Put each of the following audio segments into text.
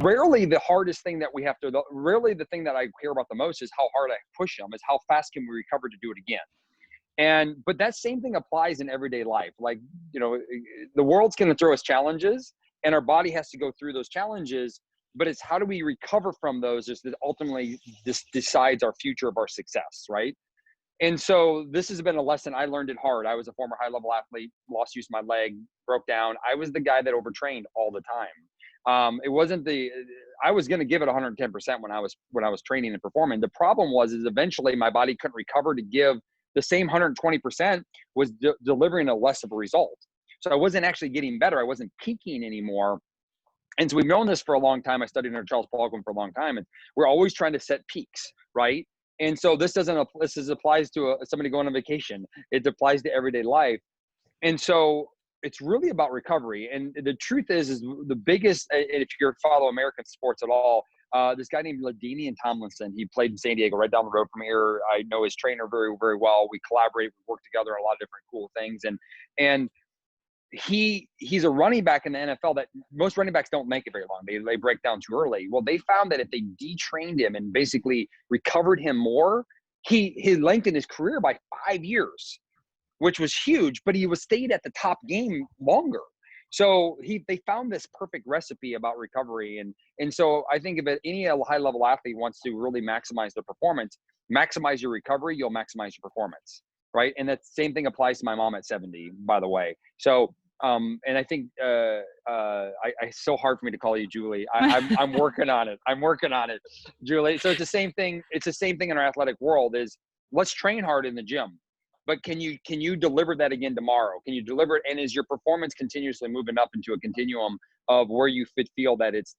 rarely the hardest thing that we have to, rarely the thing that I care about the most is how hard I push them, is how fast can we recover to do it again. But that same thing applies in everyday life. Like, the world's going to throw us challenges, and our body has to go through those challenges, but it's how do we recover from those is that ultimately this decides our future of our success, right? And so this has been a lesson. I learned it hard. I was a former high-level athlete, lost use of my leg, broke down. I was the guy that overtrained all the time. It wasn't I was going to give it 110% when I was training and performing. The problem is eventually my body couldn't recover to give the same 120%, was delivering a less of a result. So I wasn't actually getting better. I wasn't peaking anymore. And so we've known this for a long time. I studied under Charles Poliquin for a long time, and we're always trying to set peaks, right? And so this applies to somebody going on vacation. It applies to everyday life. And so it's really about recovery. And the truth is the biggest, if you follow American sports at all, this guy named LaDainian Tomlinson, he played in San Diego right down the road from here. I know his trainer very, very well. We collaborate, we work together on a lot of different cool things. And he's a running back in the NFL that most running backs don't make it very long. They break down too early. Well, they found that if they detrained him and basically recovered him more, he lengthened his career by 5 years, which was huge, but he stayed at the top game longer. So they found this perfect recipe about recovery. And so I think if any high-level athlete wants to really maximize their performance, maximize your recovery, you'll maximize your performance, right? And that same thing applies to my mom at 70, by the way. So, and I think it's so hard for me to call you Julie. I'm working on it. I'm working on it, Julie. So it's the same thing. It's the same thing in our athletic world is let's train hard in the gym. But can you deliver that again tomorrow? Can you deliver it? And is your performance continuously moving up into a continuum of where you feel that it's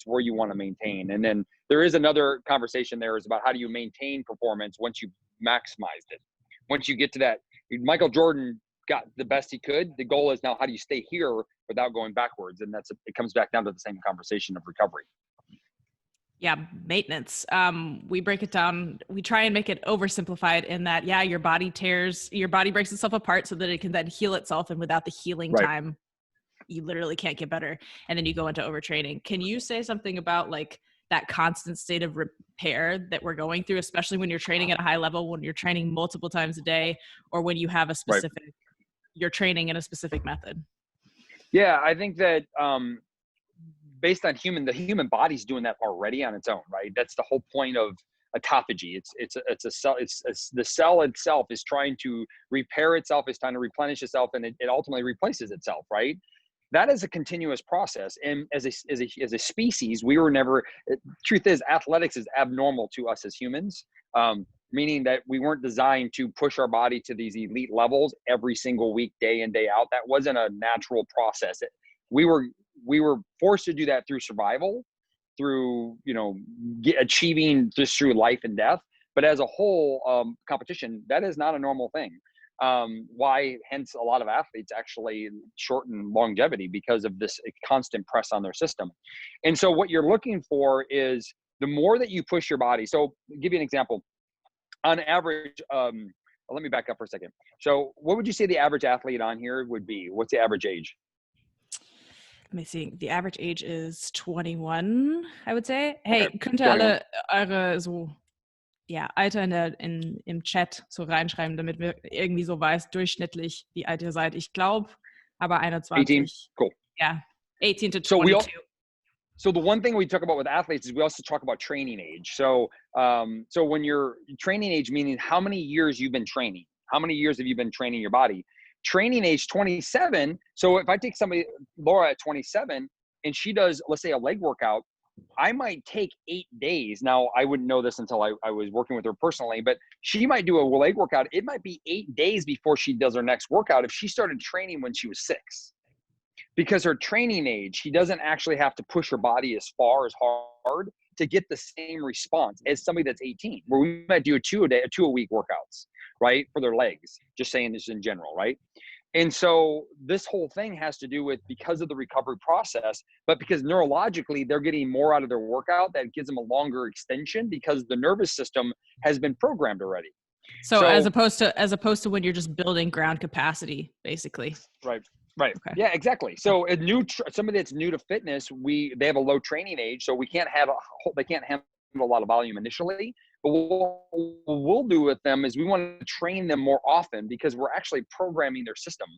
where you want to maintain? And then there is another conversation there is about how do you maintain performance once you've maximized it? Once you get to that, Michael Jordan got the best he could. The goal is now how do you stay here without going backwards? And it comes back down to the same conversation of recovery. Yeah, maintenance. We break it down. We try and make it oversimplified in that, your body breaks itself apart so that it can then heal itself. And without the healing time, you literally can't get better. And then you go into overtraining. Can you say something about like that constant state of repair that we're going through, especially when you're training at a high level, when you're training multiple times a day, or when you have a specific, you're training in a specific method? Yeah, I think that, based on the human body's doing that already on its own, right? That's the whole point of autophagy. It's a cell. The cell itself is trying to repair itself. It's trying to replenish itself, and it ultimately replaces itself, right? That is a continuous process. And as a species, we were never. Truth is, athletics is abnormal to us as humans, meaning that we weren't designed to push our body to these elite levels every single week, day in, day out. That wasn't a natural process. We were forced to do that through survival, through, achieving just through life and death. But as a whole, competition, that is not a normal thing. Why, hence, a lot of athletes actually shorten longevity because of this constant press on their system. And so what you're looking for is the more that you push your body. So I'll give you an example. On average, let me back up for a second. So what would you say the average athlete on here would be? What's the average age? Let me see. The average age is 21, I would say. Hey, Okay. könnt ihr alle eure Alter im Chat so reinschreiben, damit wir irgendwie so weiß, durchschnittlich, wie alt ihr seid. Ich glaube, aber 21. 18? Cool. Yeah, 18 to 22. So the one thing we talk about with athletes is we also talk about training age. So when you're training age, meaning how many years you've been training, how many years have you been training your body? Training age 27. So if I take Laura at 27, and she does, let's say, a leg workout, I might take 8 days. Now, I wouldn't know this until I was working with her personally, but she might do a leg workout. It might be 8 days before she does her next workout if she started training when she was 6. Because her training age, she doesn't actually have to push her body as hard to get the same response as somebody that's 18, where we might do two a week workouts, right? For their legs, just saying this in general, right? And so this whole thing has to do with, because of the recovery process, but because neurologically they're getting more out of their workout, that gives them a longer extension because the nervous system has been programmed already. So as opposed to when you're just building ground capacity, basically. Right. Right. Okay. Yeah, exactly. So somebody that's new to fitness, they have a low training age, so they can't handle a lot of volume initially. But what we'll do with them is we want to train them more often because we're actually programming their system,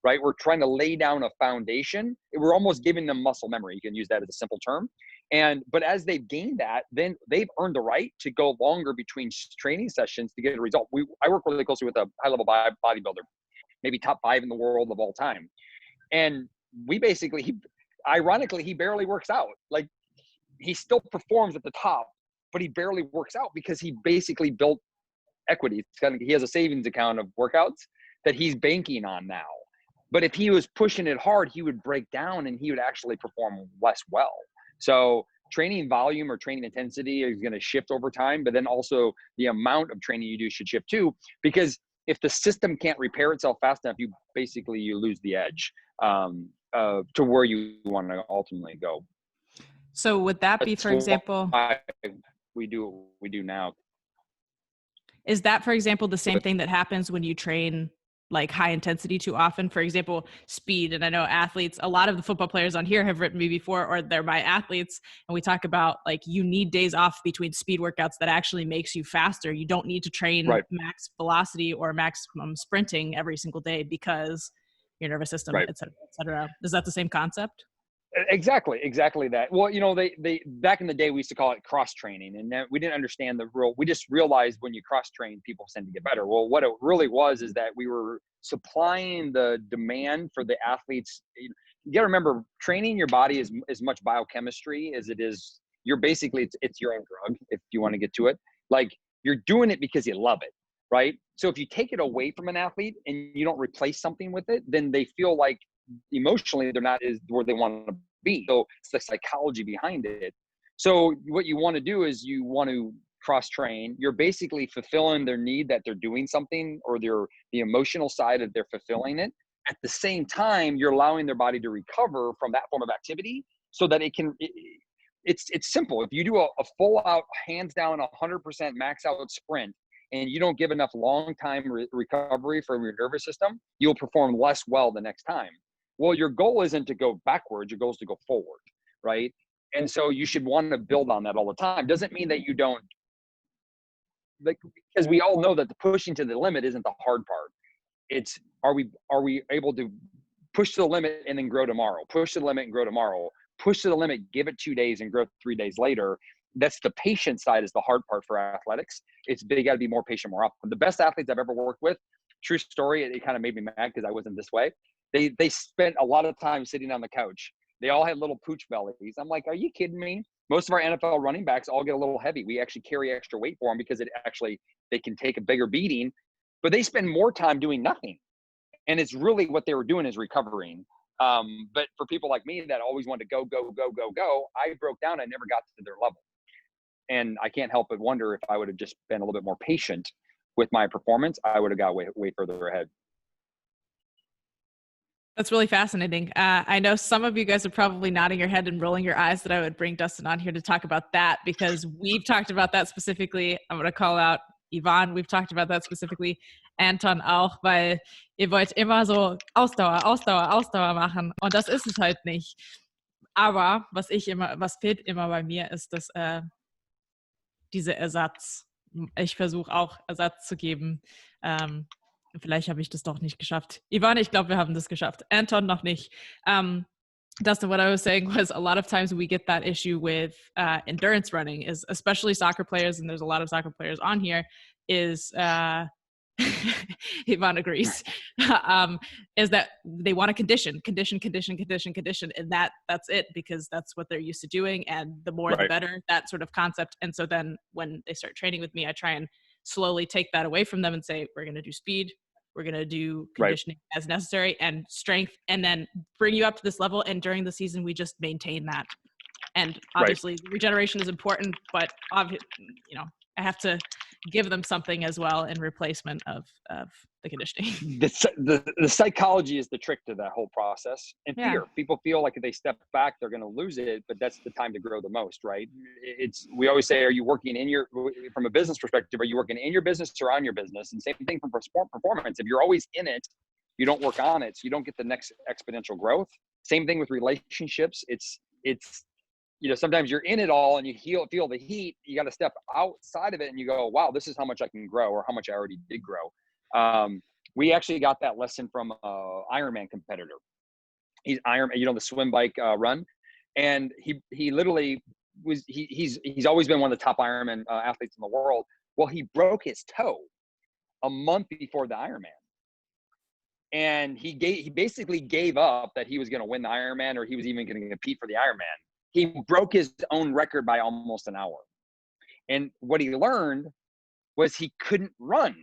right? We're trying to lay down a foundation. We're almost giving them muscle memory. You can use that as a simple term. But as they've gained that, then they've earned the right to go longer between training sessions to get a result. I work really closely with a high-level bodybuilder, maybe top 5 in the world of all time. And ironically, he barely works out. Like, he still performs at the top, but he barely works out because he basically built equity. He has a savings account of workouts that he's banking on now. But if he was pushing it hard, he would break down and he would actually perform less well. So training volume or training intensity is going to shift over time, but then also the amount of training you do should shift too, because if the system can't repair itself fast enough, you lose the edge to where you want to ultimately go. So would that be, for example, we do what we do now. Is that, for example, the same thing that happens when you train like high intensity too often? For example, speed. And I know athletes, a lot of the football players on here have written me before, or they're my athletes. And we talk about like, you need days off between speed workouts that actually makes you faster. You don't need to train max velocity or maximum sprinting every single day because your nervous system, et cetera, et cetera. Is that the same concept? Exactly that. Well, they back in the day we used to call it cross training, and then we didn't understand the rule. We just realized when you cross train, people tend to get better. Well, what it really was is that we were supplying the demand for the athletes. You got to remember, training your body is as much biochemistry as it is. It's your own drug, if you want to get to it. Like, you're doing it because you love it, right? So if you take it away from an athlete and you don't replace something with it, then they feel like emotionally they're not where they want to be. So it's the psychology behind it. So what you want to do is you want to cross train. You're basically fulfilling their need that they're doing something, or the emotional side of they're fulfilling it. At the same time, you're allowing their body to recover from that form of activity so that it's simple. If you do a full out, hands down, 100% max out sprint, and you don't give enough long time recovery from your nervous system, you'll perform less well the next time. Well, your goal isn't to go backwards. Your goal is to go forward, right? And so you should want to build on that all the time. Doesn't mean that you don't, because we all know that the pushing to the limit isn't the hard part. It's, are we able to push to the limit and then grow tomorrow? Push to the limit and grow tomorrow. Push to the limit, give it 2 days and grow 3 days later. That's the patient side, is the hard part for athletics. They got to be more patient more often. The best athletes I've ever worked with, true story, it kind of made me mad because I wasn't this way. They spent a lot of time sitting on the couch. They all had little pooch bellies. I'm like, are you kidding me? Most of our NFL running backs all get a little heavy. We actually carry extra weight for them because they can take a bigger beating, but they spend more time doing nothing. And it's really what they were doing is recovering. But for people like me that always wanted to go, I broke down. I never got to their level. And I can't help but wonder if I would have just been a little bit more patient with my performance, I would have got way further ahead. That's really fascinating. I know some of you guys are probably nodding your head and rolling your eyes that I would bring Dustin on here to talk about that, because we've talked about that specifically. I'm going to call out Yvonne. We've talked about that specifically. Anton auch, weil ihr wollt immer so Ausdauer machen. Und das ist es halt nicht. Aber was fehlt immer bei mir, ist dieser Ersatz. Ich versuche auch Ersatz zu geben. Vielleicht habe ich das doch nicht geschafft. Yvonne, ich glaube, wir haben das geschafft. Anton noch nicht. Dustin, what I was saying was, a lot of times we get that issue with endurance running, is especially soccer players, and there's a lot of soccer players on here, is Yvonne agrees, is that they want to condition, and that's it, because that's what they're used to doing, and the more the better, that sort of concept. And so then when they start training with me, I try and slowly take that away from them and say, we're going to do speed, we're going to do conditioning as necessary, and strength, and then bring you up to this level. And during the season, we just maintain that. And obviously regeneration is important, but I have to give them something as well in replacement of the conditioning. The psychology is the trick to that whole process. And fear. People feel like if they step back, they're going to lose it, but that's the time to grow the most, right? We always say, are you working from a business perspective, are you working in your business or on your business? And same thing from performance. If you're always in it, You don't work on it, so you don't get the next exponential growth. Same thing with relationships. It's sometimes you're in it all and you feel the heat. You got to step outside of it and you go, wow, this is how much I can grow, or how much I already did grow. We actually got that lesson from an Ironman competitor. He's the swim bike run. And he literally he's always been one of the top Ironman athletes in the world. Well, he broke his toe a month before the Ironman. And he basically gave up that he was going to win the Ironman, or he was even going to compete for the Ironman. He broke his own record by almost an hour. And what he learned was he couldn't run.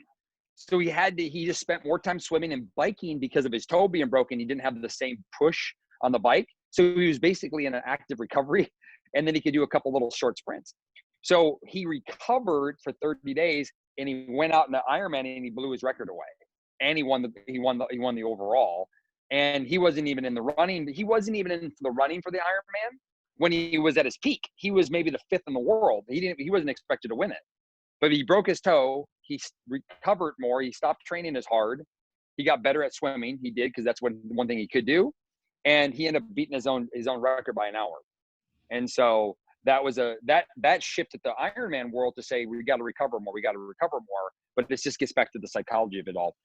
So he just spent more time swimming and biking because of his toe being broken. He didn't have the same push on the bike. So he was basically in an active recovery, and then he could do a couple little short sprints. So he recovered for 30 days and he went out in the Ironman and he blew his record away. And he won the overall. And he wasn't even in the running. He wasn't even in the running for the Ironman when he was at his peak. He was maybe the 5th in the world. He wasn't expected to win it. But he broke his toe. He recovered more. He stopped training as hard. He got better at swimming. He did, because that's one thing he could do. And he ended up beating his own record by an hour. And so that was that shifted the Ironman world to say, we got to recover more. We got to recover more. But this just gets back to the psychology of it all.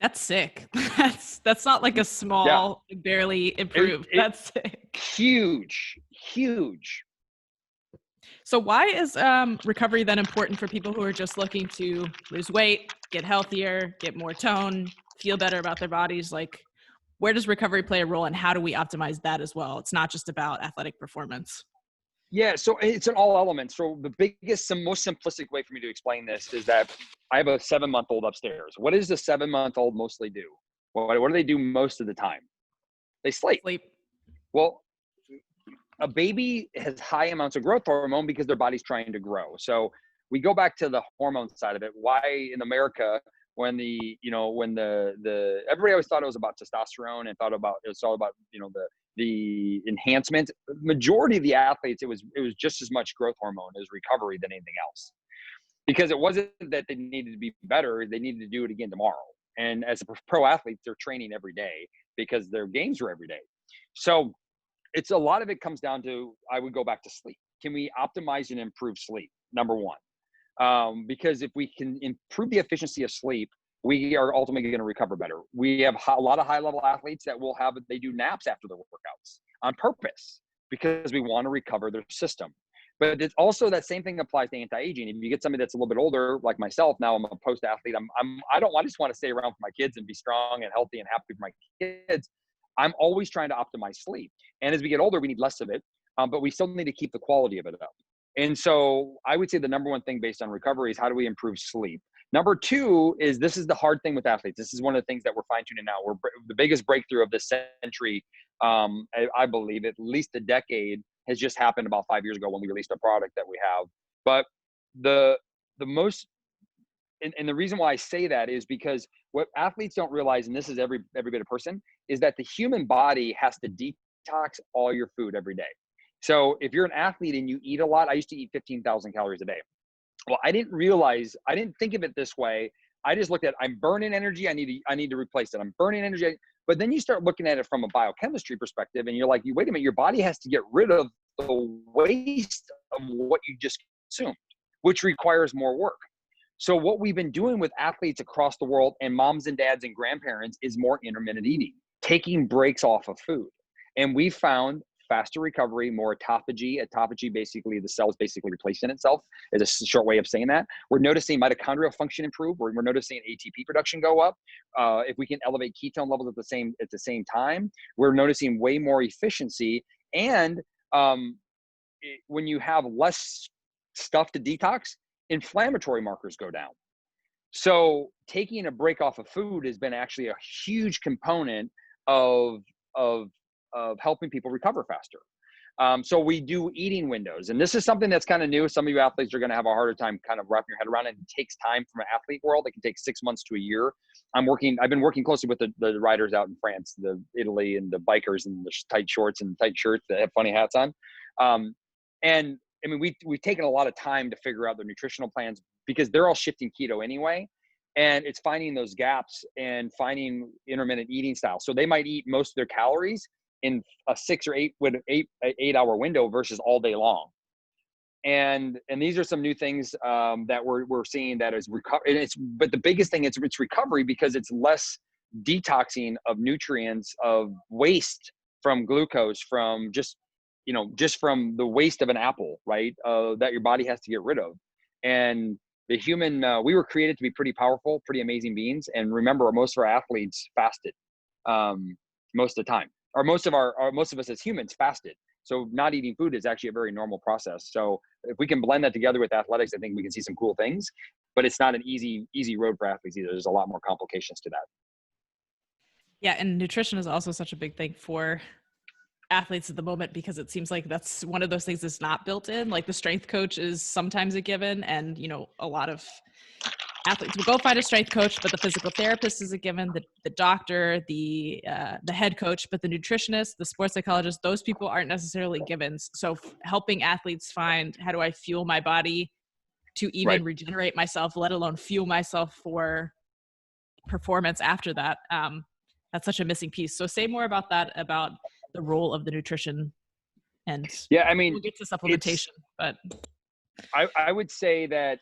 That's sick. That's not like a small, barely improved. That's sick. Huge. So why is recovery then important for people who are just looking to lose weight, get healthier, get more tone, feel better about their bodies? Like, where does recovery play a role, and how do we optimize that as well? It's not just about athletic performance. Yeah, so it's in all elements. So the biggest and most simplistic way for me to explain this is that I have a 7-month-old upstairs. What does the 7-month-old mostly do? What do they do most of the time? They sleep. Well, a baby has high amounts of growth hormone because their body's trying to grow. So we go back to the hormone side of it. Why in America, when everybody always thought it was about testosterone and thought about it's all about the enhancement. Majority of the athletes, it was just as much growth hormone as recovery than anything else, because it wasn't that they needed to be better, they needed to do it again tomorrow. And as a pro athlete, they're training every day because their games are every day. So it's a lot of it comes down to, I would go back to sleep. Can we optimize and improve sleep? Number one, because if we can improve the efficiency of sleep, we are ultimately going to recover better. We have a lot of high-level athletes that they do naps after their workouts on purpose because we want to recover their system. But it's also, that same thing applies to anti-aging. If you get somebody that's a little bit older, like myself, now I'm a post-athlete. I just want to stay around for my kids and be strong and healthy and happy for my kids. I'm always trying to optimize sleep. And as we get older, we need less of it, but we still need to keep the quality of it up. And so I would say the number one thing based on recovery is, how do we improve sleep? Number two is, this is the hard thing with athletes. This is one of the things that we're fine-tuning now. The biggest breakthrough of this century, I believe, at least a decade, has just happened about 5 years ago when we released a product that we have. But the most, and the reason why I say that is because what athletes don't realize, and this is every bit of person, is that the human body has to detox all your food every day. So if you're an athlete and you eat a lot, I used to eat 15,000 calories a day. Well, I didn't think of it this way. I just looked at, I'm burning energy. I need to replace it. I'm burning energy. But then you start looking at it from a biochemistry perspective, and you're like, wait a minute, your body has to get rid of the waste of what you just consumed, which requires more work. So what we've been doing with athletes across the world, and moms and dads and grandparents, is more intermittent eating, taking breaks off of food. And we found faster recovery, more autophagy. Autophagy, basically the cell's basically replacing itself, is a short way of saying that. We're noticing mitochondrial function improve. We're noticing ATP production go up. If we can elevate ketone levels at the same time, we're noticing way more efficiency. And when you have less stuff to detox, inflammatory markers go down. So taking a break off of food has been actually a huge component of helping people recover faster. So we do eating windows, and this is something that's kind of new. Some of you athletes are going to have a harder time kind of wrapping your head around it. It takes time from an athlete world. It can take 6 months to a year. I've been working closely with the riders out in France, Italy, and the bikers in the tight shorts and tight shirts that have funny hats on. And I mean, we've taken a lot of time to figure out their nutritional plans, because they're all shifting keto anyway. And it's finding those gaps and finding intermittent eating styles. So they might eat most of their calories in a 6 or 8 hour window versus all day long. And these are some new things that we're seeing that is recovery. But the biggest thing is it's recovery, because it's less detoxing of nutrients, of waste from glucose, from just from the waste of an apple, right? That your body has to get rid of. And the human, we were created to be pretty powerful, pretty amazing beings. And remember, most of our athletes fasted most of the time, or most of us as humans fasted. So not eating food is actually a very normal process. So if we can blend that together with athletics, I think we can see some cool things. But it's not an easy road for athletes either. There's a lot more complications to that. Yeah, and nutrition is also such a big thing for athletes at the moment, because it seems like that's one of those things that's not built in. Like the strength coach is sometimes a given, and a lot of athletes will go find a strength coach, but the physical therapist is a given, the doctor, the head coach, but the nutritionist, the sports psychologist, those people aren't necessarily givens. So helping athletes find, how do I fuel my body to even regenerate myself, let alone fuel myself for performance after that. That's such a missing piece. So say more about that, about the role of the nutrition. And yeah, I mean, we'll get to supplementation, but I would say that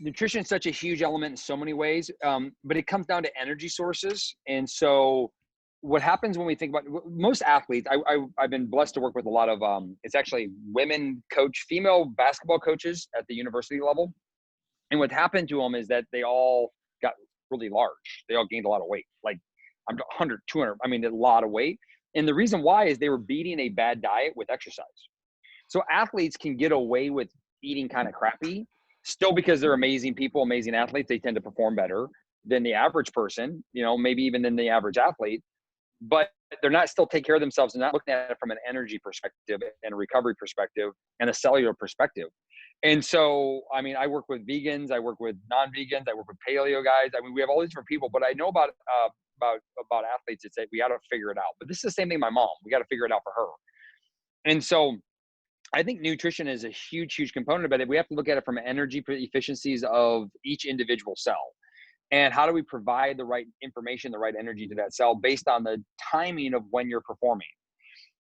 nutrition is such a huge element in so many ways, but it comes down to energy sources. And so what happens when we think about most athletes, I've been blessed to work with a lot of, it's actually female basketball coaches at the university level. And what happened to them is that they all got really large. They all gained a lot of weight, like 100, 200, I mean, a lot of weight. And the reason why is they were beating a bad diet with exercise. So athletes can get away with eating kind of crappy, still, because they're amazing people, amazing athletes. They tend to perform better than the average person, maybe even than the average athlete, but they're not still take care of themselves and not looking at it from an energy perspective and a recovery perspective and a cellular perspective. And so, I mean, I work with vegans, I work with non-vegans, I work with paleo guys. I mean, we have all these different people, but I know about athletes that say we got to figure it out. But this is the same thing. My mom, we got to figure it out for her. And so I think nutrition is a huge, huge component of it. We have to look at it from energy efficiencies of each individual cell. And how do we provide the right information, the right energy to that cell based on the timing of when you're performing?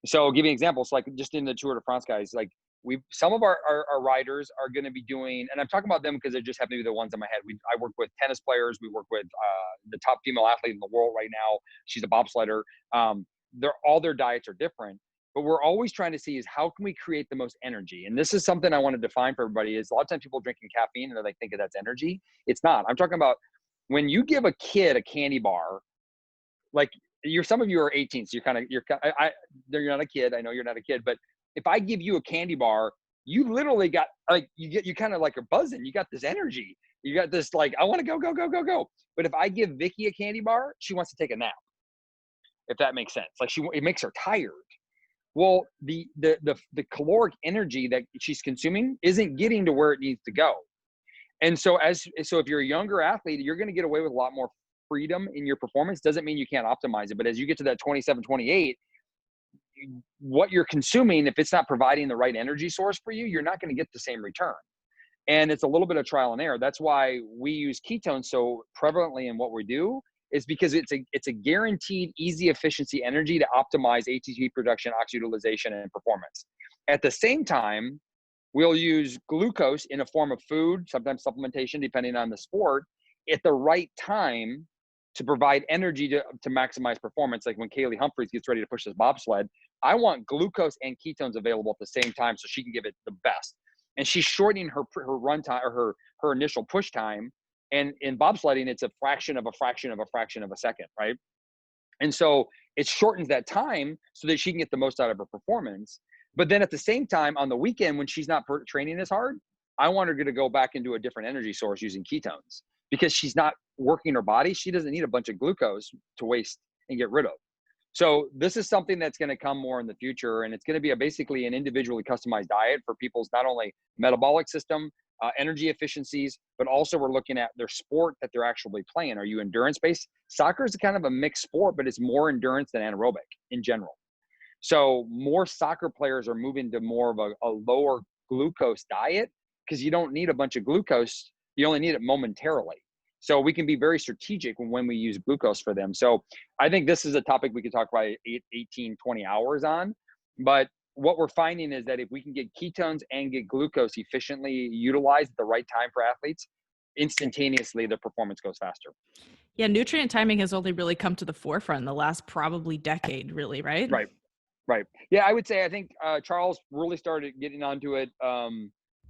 So I'll give you an example. So like just in the Tour de France guys, like some of our riders are going to be doing, and I'm talking about them because they just happen to be the ones in my head. I work with tennis players. We work with the top female athlete in the world right now. She's a bobsledder. All their diets are different. But we're always trying to see is how can we create the most energy? And this is something I want to define for everybody is a lot of times people drinking caffeine and they think that's energy. It's not. I'm talking about when you give a kid a candy bar, like some of you are 18, so you're not a kid. I know you're not a kid, but if I give you a candy bar, you literally got you kind of like are buzzing. You got this energy. You got this like, I want to go, go, go, go, go. But if I give Vicky a candy bar, she wants to take a nap. If that makes sense. Like it makes her tired. Well, the caloric energy that she's consuming isn't getting to where it needs to go. And so if you're a younger athlete, you're going to get away with a lot more freedom in your performance. Doesn't mean you can't optimize it. But as you get to that 27, 28, what you're consuming, if it's not providing the right energy source for you, you're not going to get the same return. And it's a little bit of trial and error. That's why we use ketones so prevalently in what we do, is because it's a guaranteed easy efficiency energy to optimize ATP production, oxyutilization, and performance. At the same time, we'll use glucose in a form of food, sometimes supplementation, depending on the sport, at the right time to provide energy to maximize performance. Like when Kaylee Humphreys gets ready to push this bobsled, I want glucose and ketones available at the same time so she can give it the best. And she's shortening her run time or her initial push time. And in bobsledding, it's a fraction of a fraction of a fraction of a second, right? And so it shortens that time so that she can get the most out of her performance. But then at the same time, on the weekend, when she's not training as hard, I want her to go back into a different energy source using ketones because she's not working her body. She doesn't need a bunch of glucose to waste and get rid of. So this is something that's going to come more in the future. And it's going to be basically an individually customized diet for people's not only metabolic system, energy efficiencies, but also we're looking at their sport that they're actually playing. Are you endurance based? Soccer is kind of a mixed sport, but it's more endurance than anaerobic in general. So more soccer players are moving to more of a lower glucose diet because you don't need a bunch of glucose You only need it momentarily. So we can be very strategic when we use glucose for them. So I think this is a topic we could talk about 18, 20 hours on. But what we're finding is that if we can get ketones and get glucose efficiently utilized at the right time for athletes, instantaneously their performance goes faster. Yeah, nutrient timing has only really come to the forefront in the last probably decade, really, right? Right. Yeah, I would say, I think Charles really started getting onto it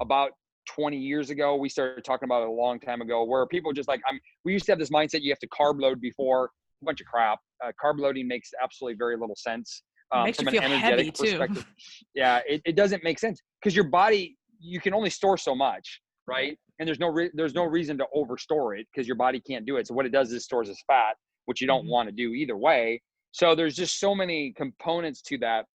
about 20 years ago. We started talking about it a long time ago, where people just like, we used to have this mindset, you have to carb load before, a bunch of crap. Carb loading makes absolutely very little sense Makes from you an feel energetic heavy too. perspective. Yeah, it doesn't make sense, because your body, you can only store so much, right? And there's no reason to overstore it, because your body can't do it. So what it does is stores as fat, which you don't want to do either way. So there's just so many components to that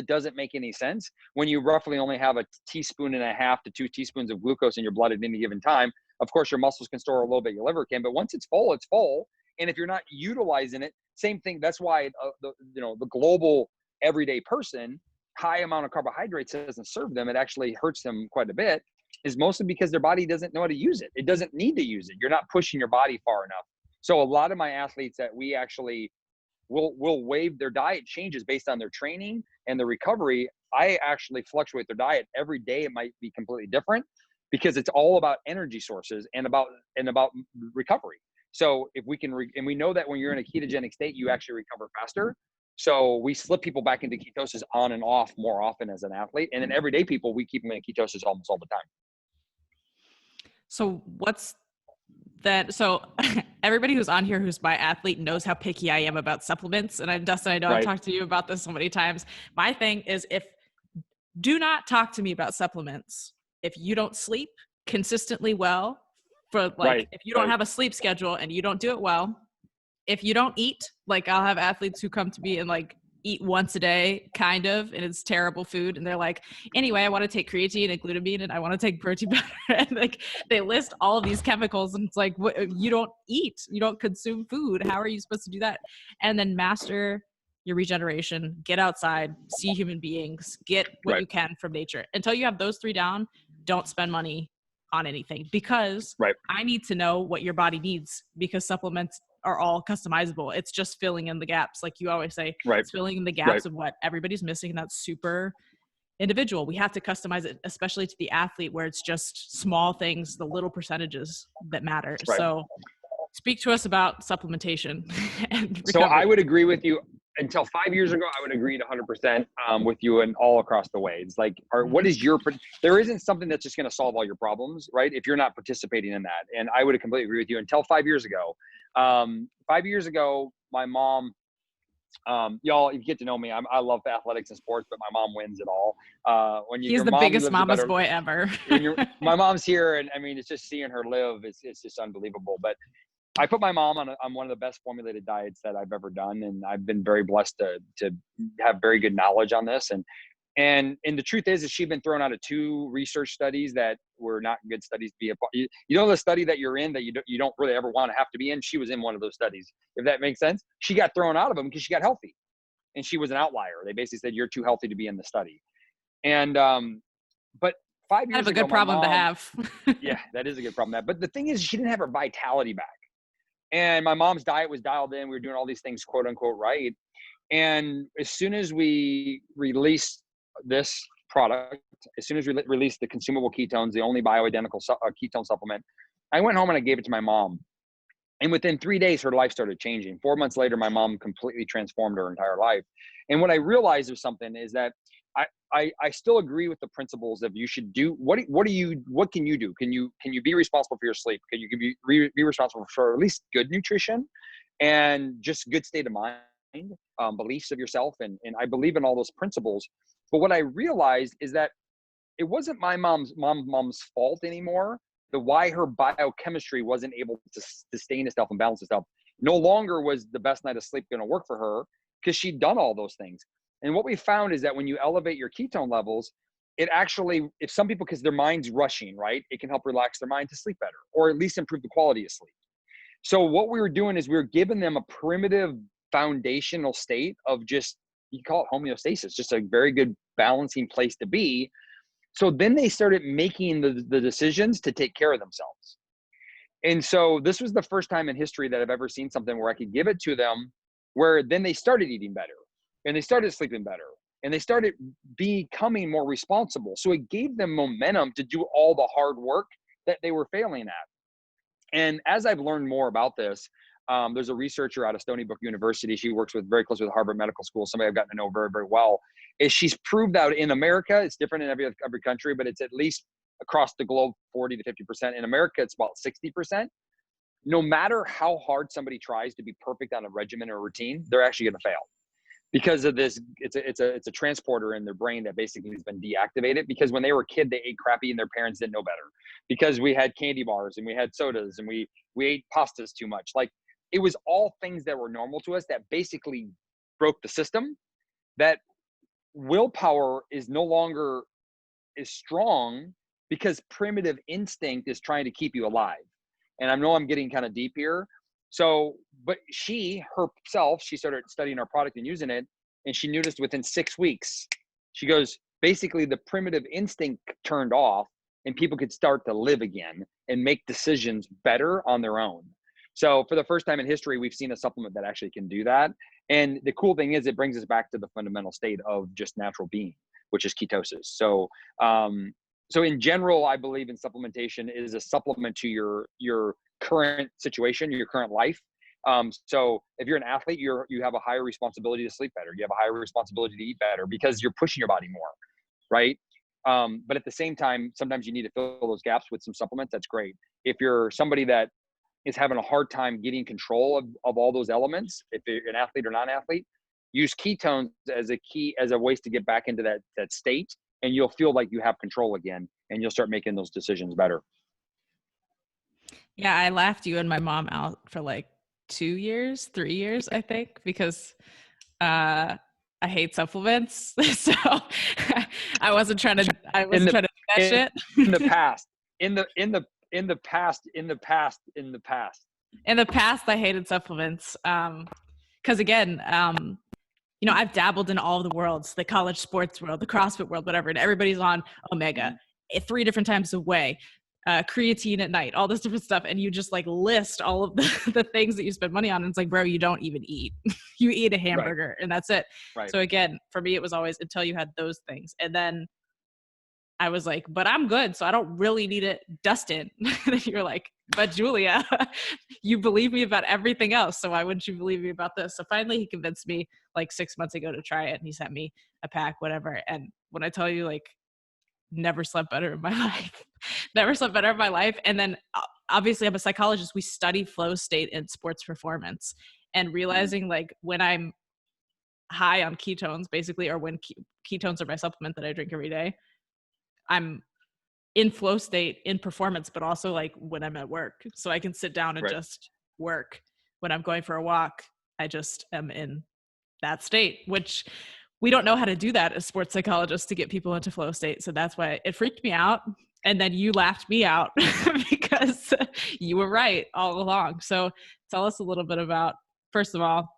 doesn't make any sense when you roughly only have 1.5 teaspoons to 2 teaspoons of glucose in your blood at any given time. Of course, your muscles can store a little bit, your liver can, but once it's full, it's full. And if you're not utilizing it, same thing. That's why the global everyday person, high amount of carbohydrates doesn't serve them. It actually hurts them quite a bit, is mostly because their body doesn't know how to use it. It doesn't need to use it. You're not pushing your body far enough. So a lot of my athletes that we actually will waive their diet changes based on their training and the recovery. I actually fluctuate their diet every day. It might be completely different, because it's all about energy sources and about recovery. So if we can, and we know that when you're in a ketogenic state, you actually recover faster. So we slip people back into ketosis on and off more often as an athlete. And then everyday people, we keep them in ketosis almost all the time. So what's that? So everybody who's on here who's my athlete knows how picky I am about supplements. And Dustin, I know I've talked to you about this so many times. My thing is, do not talk to me about supplements if you don't sleep consistently well, if you don't have a sleep schedule and you don't do it well, if you don't eat, like I'll have athletes who come to me and like eat once a day, kind of, and it's terrible food. And they're like, anyway, I want to take creatine and glutamine and I want to take protein powder. And like they list all of these chemicals and it's like, you don't eat, you don't consume food. How are you supposed to do that? And then master your regeneration, get outside, see human beings, get what you can from nature. Until you have those 3 down, don't spend money on anything, because I need to know what your body needs, because supplements are all customizable. It's just filling in the gaps. Like you always say, it's filling in the gaps of what everybody's missing. And that's super individual. We have to customize it, especially to the athlete, where it's just small things, the little percentages that matter. So speak to us about supplementation and recovery. So I would agree with you. Until 5 years ago, I would agree 100% with you and all across the way. It's like, what is there isn't something that's just going to solve all your problems, right? If you're not participating in that. And I would completely agree with you. Until 5 years ago, 5 years ago, my mom, y'all, you get to know me. I love athletics and sports, but my mom wins it all. He's the biggest mama's boy ever. My mom's here, and I mean, it's just seeing her live. It's just unbelievable. But I put my mom on one of the best formulated diets that I've ever done. And I've been very blessed to have very good knowledge on this. And the truth is she'd been thrown out of 2 research studies that were not good studies to be a part. You know, the study that you're in that you don't really ever want to have to be in. She was in one of those studies, if that makes sense. She got thrown out of them because she got healthy, and she was an outlier. They basically said, you're too healthy to be in the study. And, but 5 years ago, kind of a good problem to have. Yeah, that is a good problem to have. But the thing is, she didn't have her vitality back. And my mom's diet was dialed in. We were doing all these things, quote unquote, right. And as soon as we released this product, as soon as we released the consumable ketones, the only bioidentical ketone supplement, I went home and I gave it to my mom. And within 3 days, her life started changing. 4 months later, my mom completely transformed her entire life. And what I realized of something is that I still agree with the principles of you should do what can you do? Can you be responsible for your sleep? Can you be responsible for at least good nutrition and just good state of mind, beliefs of yourself? And I believe in all those principles. But what I realized is that it wasn't my mom's fault anymore. Why her biochemistry wasn't able to sustain itself and balance itself. No longer was the best night of sleep going to work for her, because she'd done all those things. And what we found is that when you elevate your ketone levels, it actually, if some people, because their mind's rushing, right, it can help relax their mind to sleep better, or at least improve the quality of sleep. So what we were doing is we were giving them a primitive foundational state of just, you call it homeostasis, just a very good balancing place to be, So then they started making the decisions to take care of themselves. And so this was the first time in history that I've ever seen something where I could give it to them, where then they started eating better and they started sleeping better and they started becoming more responsible. So it gave them momentum to do all the hard work that they were failing at. And as I've learned more about this, there's a researcher out of Stony Brook University. She works very closely with Harvard Medical School, somebody I've gotten to know very, very well. Is she's proved out in America, it's different in every country, but it's at least across the globe 40 to 50%. In America, it's about 60%. No matter how hard somebody tries to be perfect on a regimen or routine, they're actually going to fail because of this. It's a transporter in their brain that basically has been deactivated because when they were a kid, they ate crappy and their parents didn't know better because we had candy bars and we had sodas and we ate pastas too much. Like, it was all things that were normal to us that basically broke the system. That willpower is no longer as strong because primitive instinct is trying to keep you alive. And I know I'm getting kind of deep here. So, but she herself, she started studying our product and using it. And she noticed within 6 weeks, she goes, basically the primitive instinct turned off and people could start to live again and make decisions better on their own. So for the first time in history, we've seen a supplement that actually can do that. And the cool thing is it brings us back to the fundamental state of just natural being, which is ketosis. So, so in general, I believe in supplementation is a supplement to your current situation, your current life. So if you're an athlete, you have a higher responsibility to sleep better. You have a higher responsibility to eat better because you're pushing your body more, right? But at the same time, sometimes you need to fill those gaps with some supplements. That's great. If you're somebody that is having a hard time getting control of all those elements, if you're an athlete or non-athlete, use ketones as a ways to get back into that state, and you'll feel like you have control again, and you'll start making those decisions better. Yeah, I laughed you and my mom out for like 3 years, I think, because I hate supplements. So I wasn't trying to do that shit. In the past, I hated supplements. Because again, I've dabbled in all of the worlds, the college sports world, the CrossFit world, whatever, and everybody's on Omega 3 different times a way, creatine at night, all this different stuff. And you just like list all of the things that you spend money on. And it's like, bro, you don't even eat. You eat a hamburger and that's it. Right. So again, for me, it was always until you had those things. And then I was like, but I'm good. So I don't really need it. Dustin. And you're like, but Julia, you believe me about everything else. So why wouldn't you believe me about this? So finally he convinced me like 6 months ago to try it. And he sent me a pack, whatever. And when I tell you, like, never slept better in my life, never slept better in my life. And then obviously I'm a psychologist. We study flow state in sports performance, and realizing like when I'm high on ketones basically, or when ketones are my supplement that I drink every day, I'm in flow state in performance, but also like when I'm at work. So I can sit down and just work. When I'm going for a walk, I just am in that state, which we don't know how to do that as sports psychologists to get people into flow state. So that's why it freaked me out. And then you laughed me out because you were right all along. So tell us a little bit about, first of all,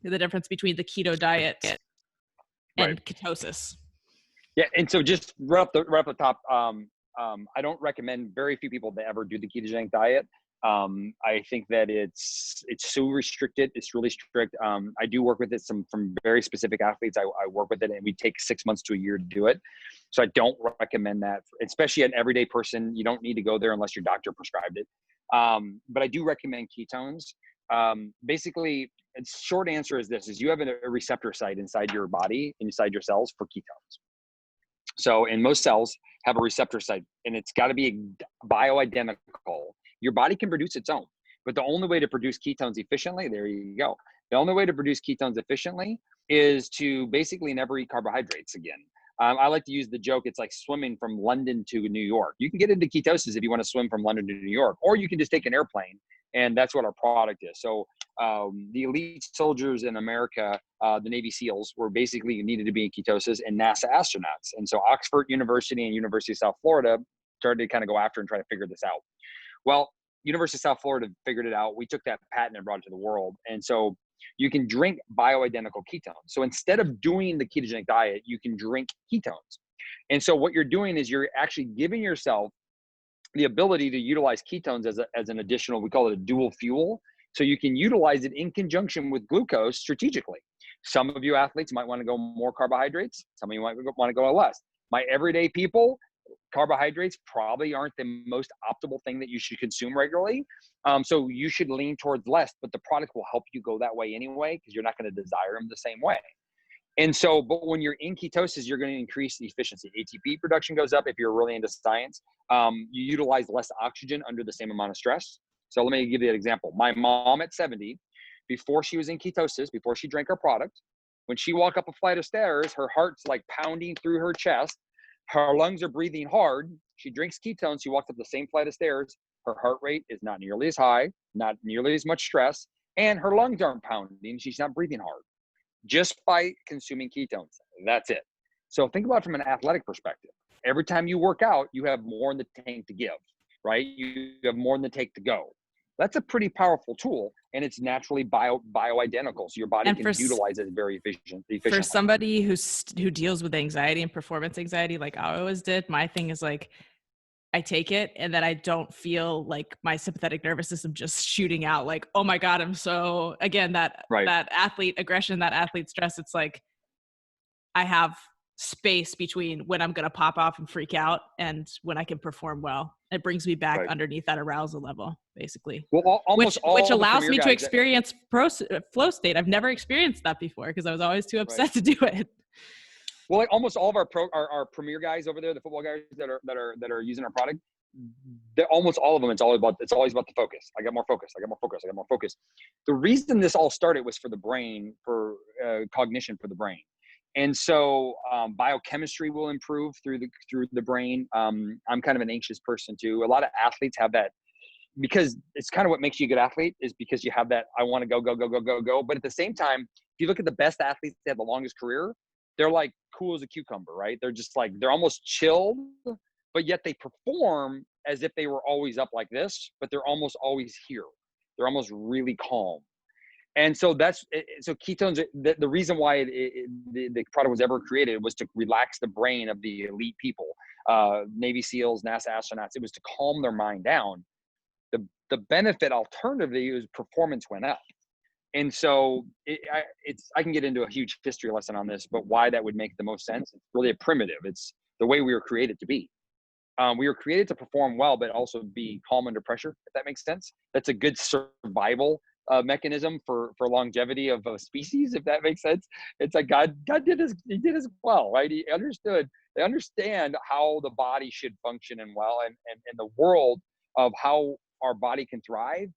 the difference between the keto diet and ketosis. Yeah, and so just right off the top, I don't recommend, very few people that ever do the ketogenic diet. I think that it's so restricted. It's really strict. I do work with it from very specific athletes. I work with it, and we take 6 months to a year to do it. So I don't recommend that, especially an everyday person. You don't need to go there unless your doctor prescribed it. But I do recommend ketones. Basically, a short answer is this: is you have a receptor site inside your body, inside your cells, for ketones. So, and most cells have a receptor site, and it's got to be bioidentical. Your body can produce its own, but the only way to produce ketones efficiently, there you go. The only way to produce ketones efficiently is to basically never eat carbohydrates again. I like to use the joke, it's like swimming from London to New York. You can get into ketosis if you want to swim from London to New York, or you can just take an airplane, and that's what our product is. So the elite soldiers in America, the Navy SEALs, were basically needed to be in ketosis, and NASA astronauts. And so Oxford University and University of South Florida started to kind of go after and try to figure this out. Well, University of South Florida figured it out. We took that patent and brought it to the world. And so you can drink bioidentical ketones. So instead of doing the ketogenic diet, you can drink ketones. And so what you're doing is you're actually giving yourself the ability to utilize ketones as an additional, we call it a dual fuel. So you can utilize it in conjunction with glucose strategically. Some of you athletes might want to go more carbohydrates. Some of you might want to go less. My everyday people, carbohydrates probably aren't the most optimal thing that you should consume regularly. So you should lean towards less, but the product will help you go that way anyway, because you're not going to desire them the same way. And so, but when you're in ketosis, you're going to increase the efficiency. ATP production goes up if you're really into science. You utilize less oxygen under the same amount of stress. So let me give you an example. My mom at 70, before she was in ketosis, before she drank our product, when she walked up a flight of stairs, her heart's like pounding through her chest. Her lungs are breathing hard. She drinks ketones. She walks up the same flight of stairs. Her heart rate is not nearly as high, not nearly as much stress, and her lungs aren't pounding. She's not breathing hard, just by consuming ketones. That's it. So think about it from an athletic perspective. Every time you work out, you have more in the tank to give, right? You have more in the tank to go. That's a pretty powerful tool, and it's naturally bioidentical. So your body And can utilize it very efficiently. For somebody who deals with anxiety and performance anxiety, like I always did, my thing is like, I take it and then I don't feel like my sympathetic nervous system just shooting out like, oh my God, I'm so, again, that athlete aggression, that athlete stress. It's like, I have space between when I'm going to pop off and freak out and when I can perform well. It brings me back underneath that arousal level, basically. Well, which allows me to experience flow state. I've never experienced that before because I was always too upset to do it. Well, like almost all of our premier guys over there, the football guys that are using our product, almost all of them, it's always about the focus. I got more focus. I got more focus. I got more focus. The reason this all started was for the brain, for cognition for the brain. And so biochemistry will improve through the brain. I'm kind of an anxious person too. A lot of athletes have that, because it's kind of what makes you a good athlete, is because you have that, I want to go. But at the same time, if you look at the best athletes that have the longest career, they're like cool as a cucumber, right? They're just like, they're almost chilled, but yet they perform as if they were always up like this, but they're almost always here. They're almost really calm. And so so ketones, the reason why the product was ever created was to relax the brain of the elite people, Navy SEALs, NASA astronauts. It was to calm their mind down. The benefit alternatively is performance went up. And so I can get into a huge history lesson on this, but why that would make the most sense. It's really a primitive. It's the way we were created to be. We were created to perform well, but also be calm under pressure, if that makes sense. That's a good survival mechanism for longevity of a species, if that makes sense. It's like God did his well, right? They understand how the body should function and well, and the world of how our body can thrive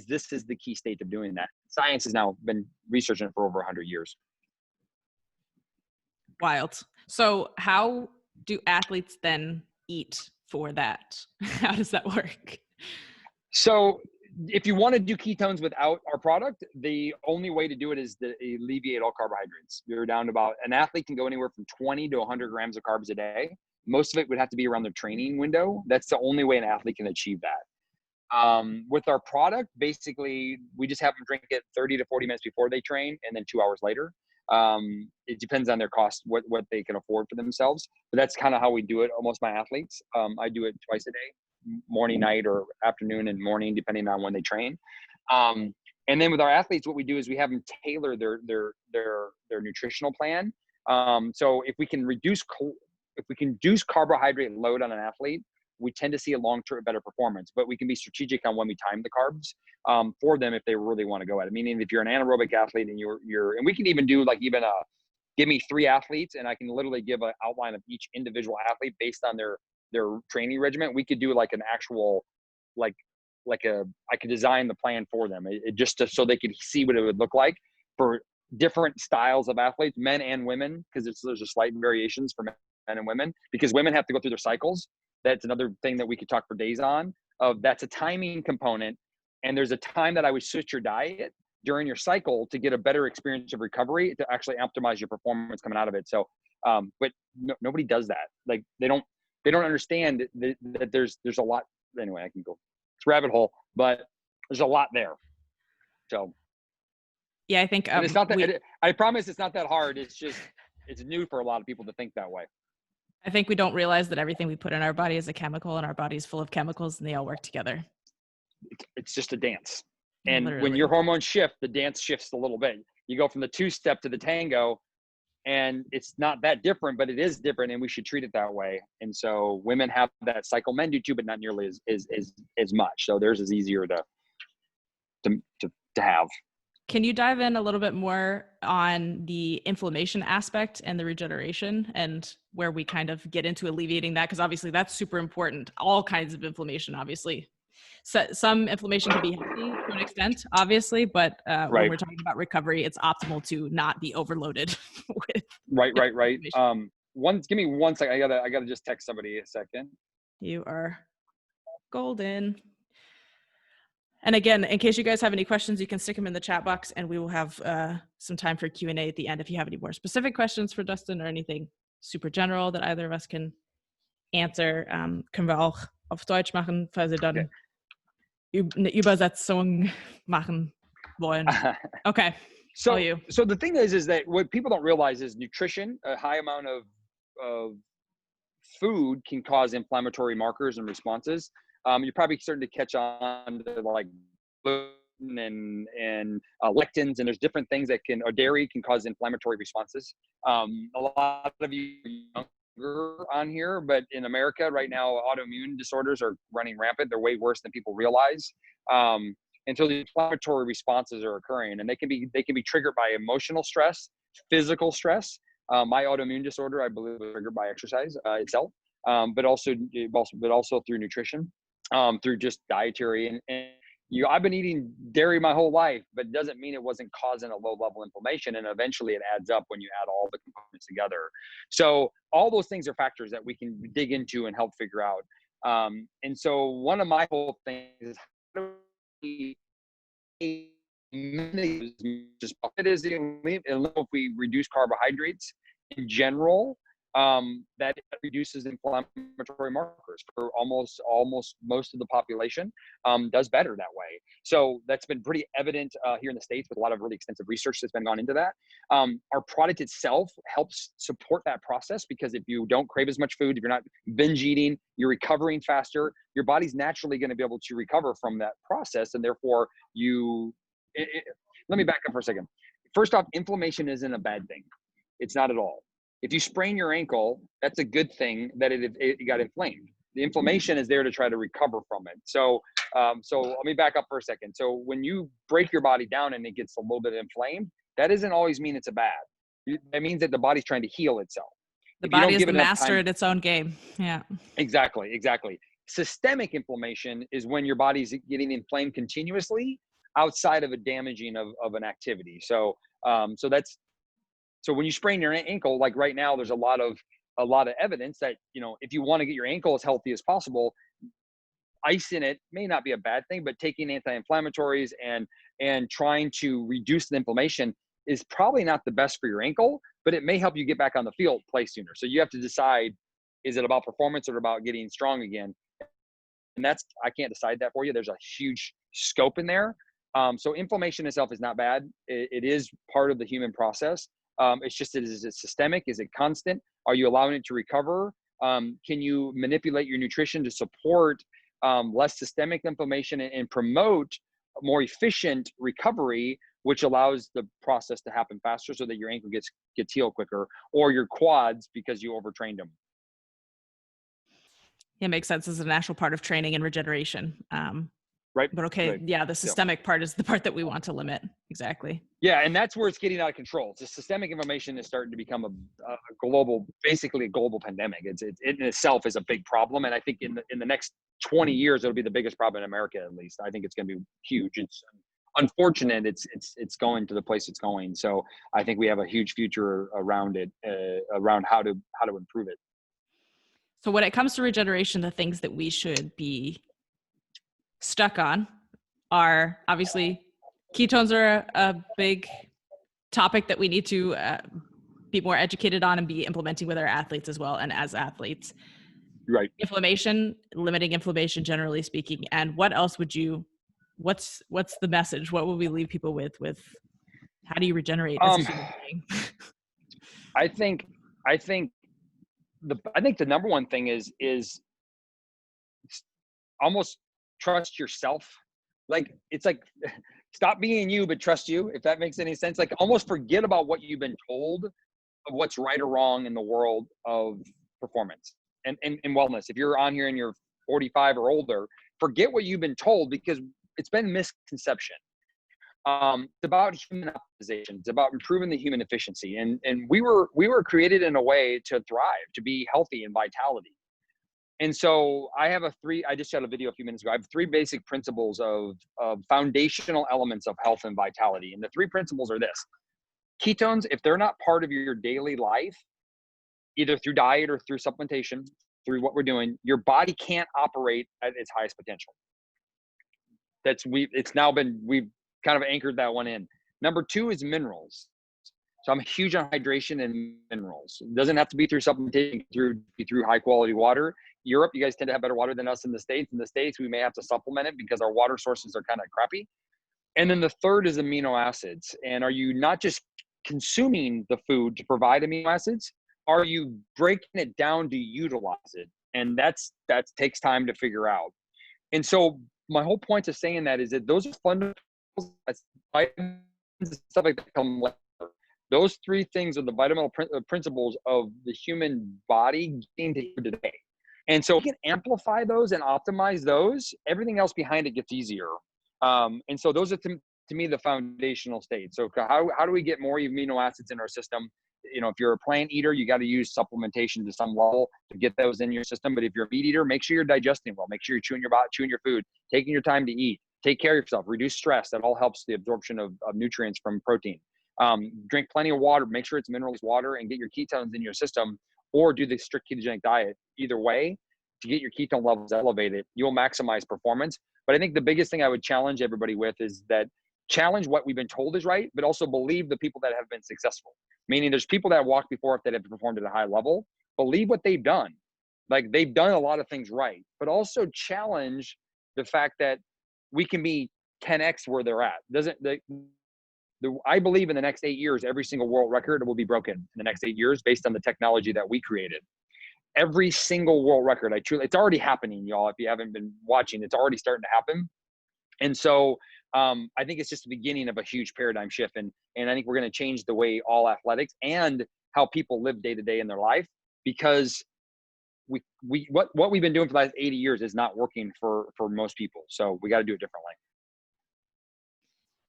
this is the key state of doing that. Science has now been researching it for over 100 years. Wild. So how do athletes then eat for that? How does that work? So if you want to do ketones without our product, the only way to do it is to alleviate all carbohydrates. You're down to about, an athlete can go anywhere from 20 to 100 grams of carbs a day. Most of it would have to be around their training window. That's the only way an athlete can achieve that. With our product, basically, we just have them drink it 30 to 40 minutes before they train, and then 2 hours later. It depends on their cost, what they can afford for themselves. But that's kind of how we do it. Almost my athletes, I do it twice a day, morning, night, or afternoon and morning, depending on when they train. And then with our athletes, what we do is we have them tailor their nutritional plan. So if we can reduce carbohydrate load on an athlete, we tend to see a long-term better performance, but we can be strategic on when we time the carbs for them if they really want to go at it. Meaning if you're an anaerobic athlete and and we can even do give me 3 athletes and I can literally give an outline of each individual athlete based on their training regimen. We could do like an actual, I could design the plan for them so they could see what it would look like for different styles of athletes, men and women, because there's a slight variations for men and women, because women have to go through their cycles. That's another thing that we could talk for days on. That's a timing component. And there's a time that I would switch your diet during your cycle to get a better experience of recovery to actually optimize your performance coming out of it. So, but nobody does that. Like they don't understand that there's a lot. Anyway, I can go, it's a rabbit hole, but there's a lot there. So yeah, I think it's not that, I promise it's not that hard. It's just, it's new for a lot of people to think that way. I think we don't realize that everything we put in our body is a chemical, and our body is full of chemicals, and they all work together. It's just a dance. And Literally. when your hormones shift, the dance shifts a little bit. You go from the two-step to the tango, and it's not that different, but it is different, and we should treat it that way. And so women have that cycle, men do too, but not nearly as much. So theirs is easier to have. Can you dive in a little bit more on the inflammation aspect and the regeneration, and where we kind of get into alleviating that? Because obviously that's super important. All kinds of inflammation, obviously. So some inflammation can be healthy to an extent, obviously, but when Right. we're talking about recovery, it's optimal to not be overloaded with Right. inflammation. Give me 1 second. I gotta just text somebody a second. You are golden. And again, in case you guys have any questions, you can stick them in the chat box, and we will have some time for Q&A at the end if you have any more specific questions for Dustin or anything super general that either of us can answer. Können wir auch auf Deutsch machen, falls ihr dann eine Übersetzung machen wollen. Okay. So the thing is that what people don't realize is nutrition, a high amount of food can cause inflammatory markers and responses. You're probably starting to catch on to like gluten and lectins, and there's different things that or dairy can cause inflammatory responses. A lot of you are younger on here, but in America right now, autoimmune disorders are running rampant. They're way worse than people realize. And so the inflammatory responses are occurring, and they can be triggered by emotional stress, physical stress. My autoimmune disorder, I believe, was triggered by exercise itself, but also through nutrition, through just dietary and I've been eating dairy my whole life, but it doesn't mean it wasn't causing a low level inflammation. And eventually it adds up when you add all the components together. So all those things are factors that we can dig into and help figure out. And so one of my whole things is how do we just it is if we reduce carbohydrates in general, that reduces inflammatory markers for almost most of the population, does better that way. So that's been pretty evident here in the States with a lot of really extensive research that's been gone into that. Our product itself helps support that process, because if you don't crave as much food, if you're not binge eating, you're recovering faster, your body's naturally going to be able to recover from that process. And therefore let me back up for a second. First off, inflammation isn't a bad thing. It's not at all. If you sprain your ankle, that's a good thing that it got inflamed. The inflammation is there to try to recover from it. So let me back up for a second. So when you break your body down and it gets a little bit inflamed, that doesn't always mean it's a bad. That means that the body's trying to heal itself. The body is the master at its own game. Yeah. Exactly. Systemic inflammation is when your body's getting inflamed continuously outside of a damaging of an activity. So when you sprain your ankle, like right now, there's a lot of evidence that, if you want to get your ankle as healthy as possible, ice in it may not be a bad thing, but taking anti-inflammatories and trying to reduce the inflammation is probably not the best for your ankle, but it may help you get back on the field play sooner. So you have to decide, is it about performance or about getting strong again? And I can't decide that for you. There's a huge scope in there. So inflammation itself is not bad. It is part of the human process. It's just, is it systemic? Is it constant? Are you allowing it to recover? Can you manipulate your nutrition to support less systemic inflammation and promote more efficient recovery, which allows the process to happen faster so that your ankle gets healed quicker, or your quads because you overtrained them? Yeah, it makes sense as a natural part of training and regeneration. Right. But okay. Right. Yeah. The systemic part is the part that we want to limit. Exactly. Yeah. And that's where it's getting out of control. The systemic inflammation is starting to become basically a global pandemic. It in itself is a big problem. And I think in the next 20 years, it'll be the biggest problem in America, at least. I think it's going to be huge. It's unfortunate. It's going to the place it's going. So I think we have a huge future around it, around how to improve it. So when it comes to regeneration, the things that we should be stuck on are obviously ketones are a big topic that we need to be more educated on and be implementing with our athletes as well, and as athletes. Right. Inflammation, limiting inflammation, generally speaking. And what else would what's the message? What would we leave people with how do you regenerate as a human being? I think I think the number one thing is almost trust yourself. Like, it's like, stop being you, but trust you, if that makes any sense. Like, almost forget about what you've been told of what's right or wrong in the world of performance and wellness. If you're on here and you're 45 or older, forget what you've been told, because it's been misconception. It's about human optimization. It's about improving the human efficiency. And we were created in a way to thrive, to be healthy and vitality. And so I just shot a video a few minutes ago. I have 3 basic principles of foundational elements of health and vitality. And the 3 principles are this: ketones, if they're not part of your daily life, either through diet or through supplementation, through what we're doing, your body can't operate at its highest potential. We've kind of anchored that one in. Number 2 is minerals. So I'm huge on hydration and minerals. It doesn't have to be through supplementation, through high quality water. Europe, you guys tend to have better water than us in the States. In the States, we may have to supplement it because our water sources are kind of crappy. And then the third is amino acids. And are you not just consuming the food to provide amino acids? Are you breaking it down to utilize it? And that takes time to figure out. And so my whole point of saying that is that those are fundamentals, vitamins, stuff like that come later. Those 3 things are the vital principles of the human body getting to here today. And so we can amplify those and optimize those. Everything else behind it gets easier. And so those are, to me, the foundational state. So how do we get more amino acids in our system? You know, if you're a plant eater, you got to use supplementation to some level to get those in your system. But if you're a meat eater, make sure you're digesting well. Make sure you're chewing your food, taking your time to eat, take care of yourself, reduce stress. That all helps the absorption of nutrients from protein. Drink plenty of water, make sure it's minerals water, and get your ketones in your system, or do the strict ketogenic diet. Either way, to get your ketone levels elevated, you'll maximize performance. But I think the biggest thing I would challenge everybody with is that challenge what we've been told is right, but also believe the people that have been successful. Meaning there's people that walked before us that have performed at a high level. Believe what they've done. Like, they've done a lot of things right, but also challenge the fact that we can be 10x where they're at. I believe in the next 8 years, every single world record will be broken in the next 8 years based on the technology that we created. Every single world record, it's already happening, y'all. If you haven't been watching, it's already starting to happen. And so I think it's just the beginning of a huge paradigm shift. And I think we're going to change the way all athletics and how people live day to day in their life, because what we've been doing for the last 80 years is not working for most people. So we got to do it differently.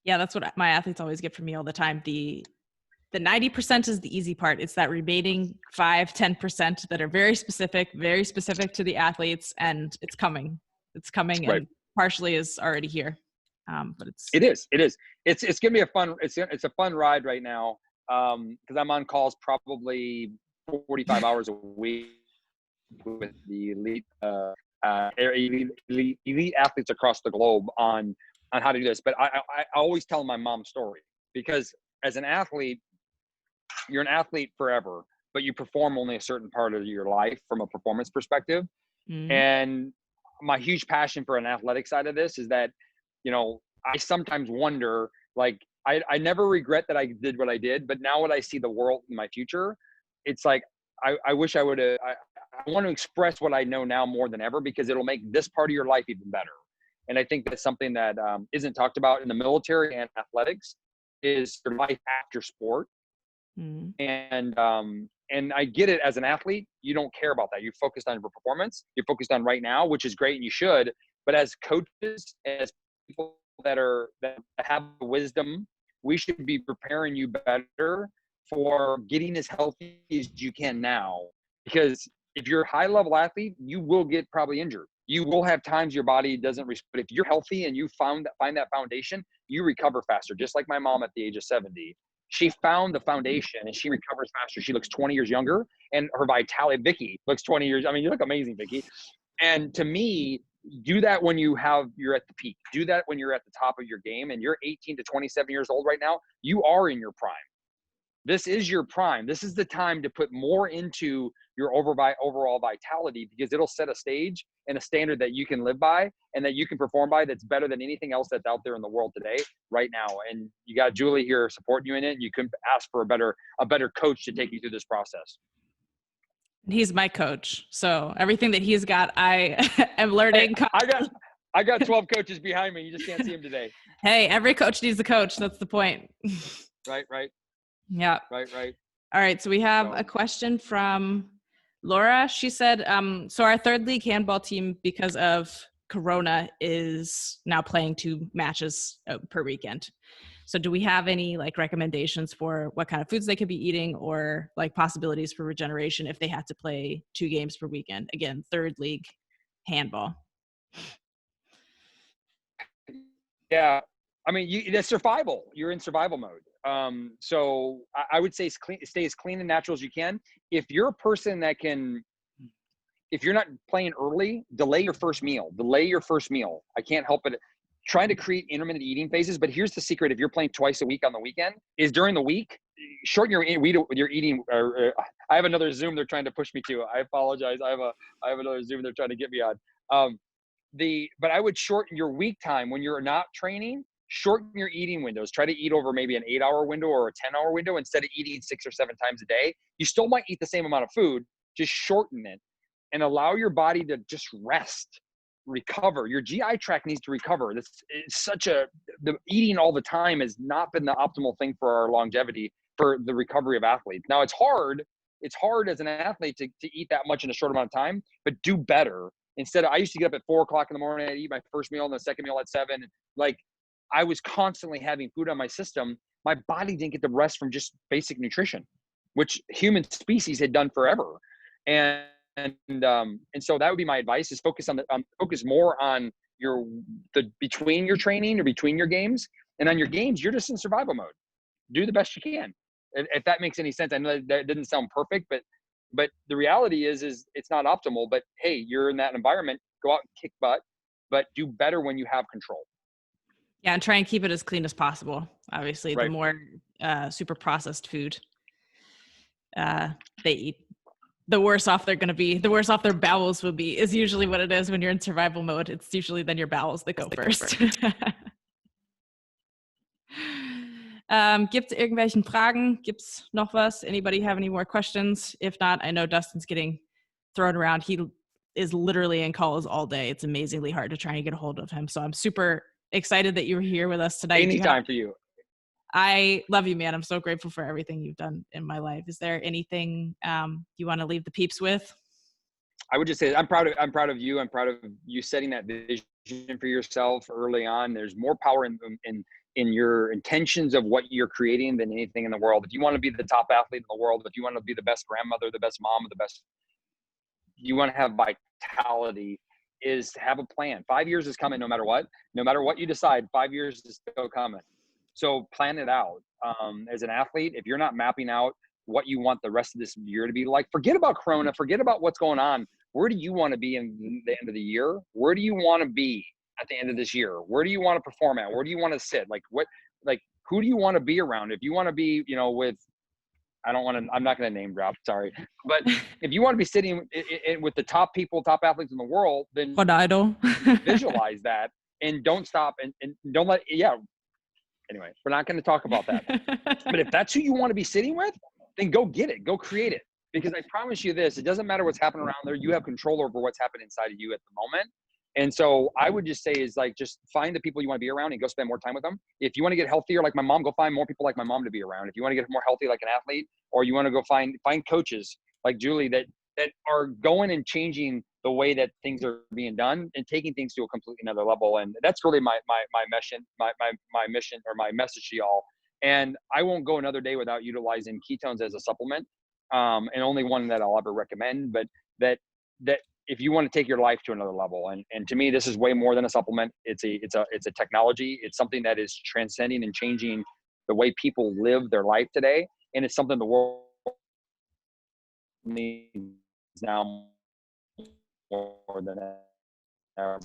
Yeah, that's what my athletes always get from me all the time. The 90% is the easy part. It's that remaining 5-10% that are very specific to the athletes, and it's coming. It's coming, right. And partially is already here. But it is. It's gonna be it's a fun ride right now. Because I'm on calls probably 45 hours a week with the elite athletes across the globe on how to do this. But I always tell my mom's story, because as an athlete, you're an athlete forever, but you perform only a certain part of your life from a performance perspective. Mm-hmm. And my huge passion for an athletic side of this is that, you know, I sometimes wonder, like, I never regret that I did what I did, but now when I see the world in my future, it's like, I wish I would have, I want to express what I know now more than ever, because it'll make this part of your life even better. And I think that's something that isn't talked about in the military and athletics, is your life after sport. Mm. And I get it, as an athlete, you don't care about that. You're focused on your performance. You're focused on right now, which is great, and you should. But as coaches, as people that have wisdom, we should be preparing you better for getting as healthy as you can now. Because if you're a high-level athlete, you will get probably injured. You will have times your body doesn't respond. But if you're healthy and you find that foundation, you recover faster. Just like my mom at the age of 70. She found the foundation and she recovers faster. She looks 20 years younger, and her vitality, Vicky, looks 20 years. I mean, you look amazing, Vicky. And to me, do that when you're at the peak. Do that when you're at the top of your game, and you're 18 to 27 years old right now. You are in your prime. This is your prime. This is the time to put more into your overall vitality, because it'll set a stage and a standard that you can live by and that you can perform by, that's better than anything else that's out there in the world today, right now. And you got Julie here supporting you in it. You couldn't ask for a better coach to take you through this process. He's my coach. So everything that he's got, I am learning. Hey, I got 12 coaches behind me. You just can't see them today. Hey, every coach needs a coach. That's the point. Right. Yeah. Right. All right. So we have a question from Laura. She said, so our third league handball team, because of Corona, is now playing 2 matches per weekend. So do we have any like recommendations for what kind of foods they could be eating, or like possibilities for regeneration if they had to play 2 games per weekend? Again, third league handball. Yeah. I mean, that's survival. You're in survival mode. So I would say stay as clean and natural as you can. If you're a person that if you're not playing early, delay your first meal. I can't help it. Trying to create intermittent eating phases. But here's the secret. If you're playing twice a week on the weekend, is during the week, shorten your eating. I have another Zoom they're trying to push me to. I apologize. I have another Zoom they're trying to get me on. But I would shorten your week time when you're not training. Shorten your eating windows. Try to eat over maybe an 8-hour window or a 10-hour window instead of eating 6 or 7 times a day. You still might eat the same amount of food, just shorten it and allow your body to just rest, recover. Your GI tract needs to recover. The eating all the time has not been the optimal thing for our longevity, for the recovery of athletes. Now it's hard as an athlete to eat that much in a short amount of time, but do better. Instead of, I used to get up at 4:00 in the morning, I'd eat my first meal and the second meal at 7. Like, I was constantly having food on my system. My body didn't get the rest from just basic nutrition, which human species had done forever. And so that would be my advice: is focus more on between your training or between your games, and on your games, you're just in survival mode. Do the best you can. If that makes any sense. I know that didn't sound perfect, but the reality is it's not optimal. But hey, you're in that environment. Go out and kick butt, but do better when you have control. Yeah, and try and keep it as clean as possible. Obviously, right. The more super processed food they eat, the worse off they're going to be. The worse off their bowels will be, is usually what it is when you're in survival mode. It's usually then your bowels that go first. Gibt es irgendwelchen Fragen? Gibt's noch was? Anybody have any more questions? If not, I know Dustin's getting thrown around. He is literally in calls all day. It's amazingly hard to try and get a hold of him. So I'm super excited that you were here with us tonight. Anytime for you. I love you, man. I'm so grateful for everything you've done in my life. Is there anything you want to leave the peeps with? I would just say I'm proud of you. I'm proud of you setting that vision for yourself early on. There's more power in your intentions of what you're creating than anything in the world. If you want to be the top athlete in the world, if you want to be the best grandmother, the best mom, you want to have vitality, is to have a plan. 5 years is coming no matter what. No matter what you decide, 5 years is still coming. So plan it out. As an athlete, if you're not mapping out what you want the rest of this year to be like, forget about Corona, forget about what's going on. Where do you want to be in the end of the year? Where do you want to be at the end of this year? Where do you want to perform at? Where do you want to sit? Who do you want to be around? If you want to be, I'm not going to name drop, sorry. But if you want to be sitting with the top athletes in the world, then visualize that and don't stop and don't let, anyway, we're not going to talk about that. But if that's who you want to be sitting with, then go get it, go create it. Because I promise you this, it doesn't matter what's happening around there. You have control over what's happening inside of you at the moment. And so I would just say just find the people you want to be around and go spend more time with them. If you want to get healthier like my mom, go find more people like my mom to be around. If you want to get more healthy like an athlete, or you want to go find coaches like Julie that are going and changing the way that things are being done and taking things to a completely another level. And that's really my mission, my mission, or my message to y'all. And I won't go another day without utilizing ketones as a supplement. And only one that I'll ever recommend, but that if you want to take your life to another level, and to me, this is way more than a supplement. It's a technology. It's something that is transcending and changing the way people live their life today. And it's something the world needs now more than ever.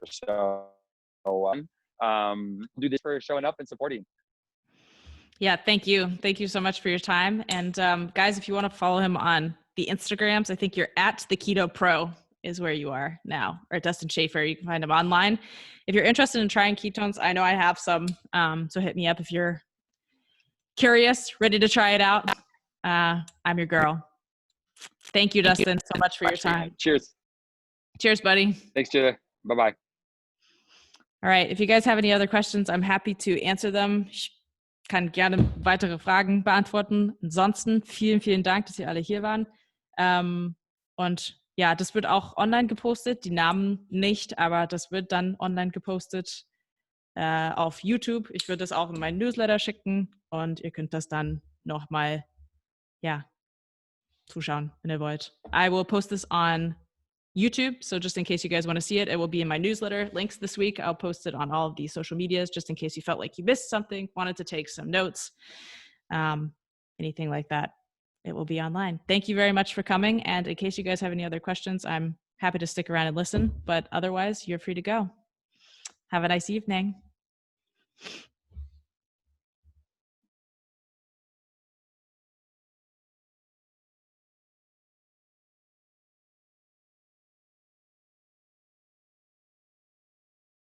So, do this for showing up and supporting. Yeah, thank you. Thank you so much for your time. And guys, if you want to follow him on the Instagrams, I think you're at the Keto Pro is where you are now, or Dustin Schaffer. You can find him online. If you're interested in trying ketones, I know I have some. So hit me up if you're curious, ready to try it out. I'm your girl. Thank you, Dustin, so much for your time. Cheers. Cheers, buddy. Thanks, Julia. Bye-bye. All right. If you guys have any other questions, I'm happy to answer them. Ich kann gerne weitere Fragen beantworten. Ansonsten vielen, vielen Dank, dass ihr alle hier waren. Und ja, das wird auch online gepostet. Die Namen nicht, aber das wird dann online gepostet auf YouTube. Ich würde das auch in meinen Newsletter schicken und ihr könnt das dann nochmal, zuschauen, wenn ihr wollt. I will post this on YouTube, so just in case you guys want to see it, it will be in my newsletter links this week. I'll post it on all of the social medias just in case you felt like you missed something, wanted to take some notes, anything like that. It will be online. Thank you very much for coming. And in case you guys have any other questions, I'm happy to stick around and listen, but otherwise you're free to go. Have a nice evening.